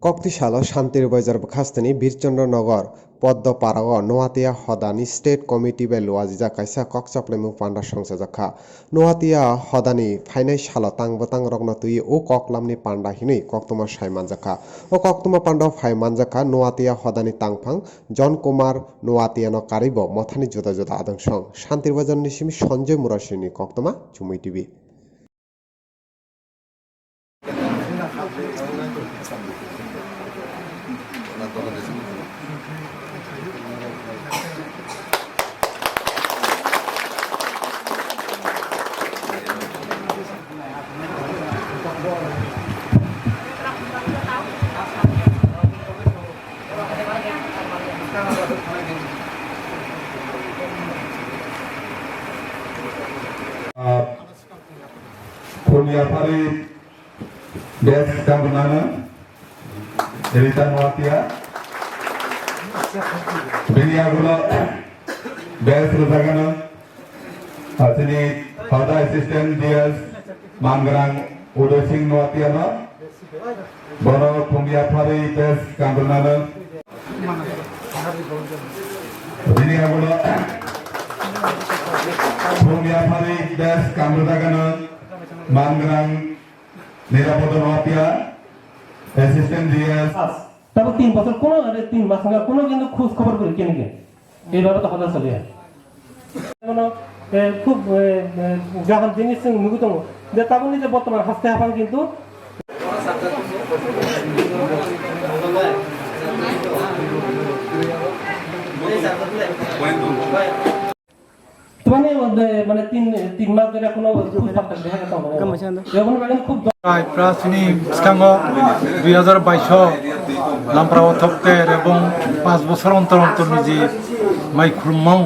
কক্তিশাল শান্তির বৈজার খাস্তানি Birchandranagar পদ্মপাড়াগ Noatia হদানি state committee বে লোয়াজিজা কাইসা ককচাপলেমু পান্ডা সংসাজাখা নোয়াতিয়া হদানি ফাইনাই সাল তাংবতাং রগনা তুই ও ককলামনি পান্ডা হিনুই কক্তমা সাইমানজাখা ও কক্তমা পান্ডা ফাইমানজাখা নোয়াতিয়া হদানি তাংফাং জন কুমার নোয়াতিয়ানো কারিব মথানি জুদা জুদা আদংসং শান্তির বৈজার নিসিমি সঞ্জয় মুরাসিনী কক্তমা চুমুই TV Kuliahari Des Kampungana Cerita Noatia Biniagula Des Ruzagana Asini Hada Assistant DS Mangarang Udo Singh Noatiana Bono Kuliahari Des Kampungana Biniagula Kuliahari Des Kampungana Mangrang Nirapodo Noatia Assistant DS তারপর 3 বছর কোনো 3 মাস না কোনো কিন্তু খোঁজ খবর করে কেন কে এইভাবে তো কথা চলে মানে খুব যখন জিনিস মুগুতো যে তাবো নিজে বর্তমান হাসতে হাফান কিন্তু মানে 3 মাস ধরে কোনো খোঁজ পাত্তা দেখা গেছে এখন মানে খুব প্রাচীনী স্কাঙ্গ 2022 লাম্প্রাও থপ্তের এবং 5 বছর অন্তর অন্তর নিজে মাই খুরমাও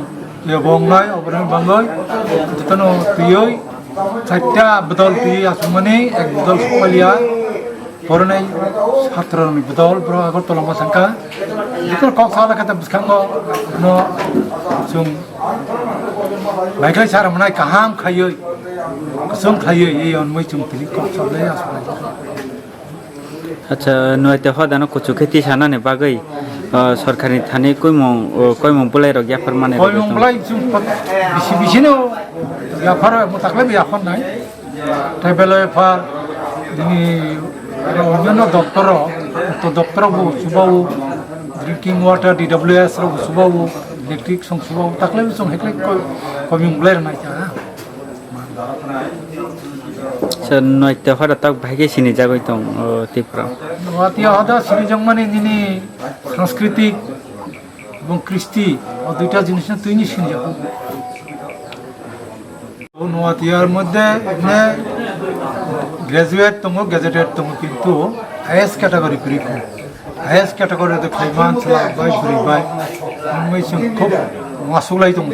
এবং নাই অবরণ বাংলায় যতন তুই চারটা বদল তুই আসমানে এক বদল সকালিয়া পরনাই ছাত্রনি বদল ব্র আগরতলা মাসাঙ্কা যেতর কক সালা কাটা স্কাঙ্গ নো সুং বাইকাই সারা মনাই কাহাম খাইয় कसम खाइयो ये अनमय चुमतली कक्सले आसबाय अच्छा नयते हदानो कुछु खेती सानाने बागै सरकारनि थाने कयमं बुलाय रग याफार माने कयमं बुलाय जों बिसिनो याफार मताखले याफार नाय थाइबेले फार दिनि अन्य दफ्तर बो सुबाव ड्रिंकिं वाटर DWS रो सुबाव इलेक्ट्रिक सं सुबाव ताखले जों हेकले कयमं बुलाय नाय जा नयते हदा तक भागे सिनि जागै दं तिप्रा नवातिया हदा सिनि जंगमाने दिनि सांस्कृतिक এবং কৃষ্টি ও দুইটা জিনিস না তুইনি সিনি যাবো ও নওয়াতিয়ার মধ্যে এনে গ্রাজুয়েট তমো গ্যাজেটেড তমো কিন্তু হাইয়েস্ট ক্যাটাগরি করিকো হাইয়েস্ট ক্যাটাগরিতে খাইমান চলা বাই ঘুরি বাই আমি খুব মাসুলাই তমো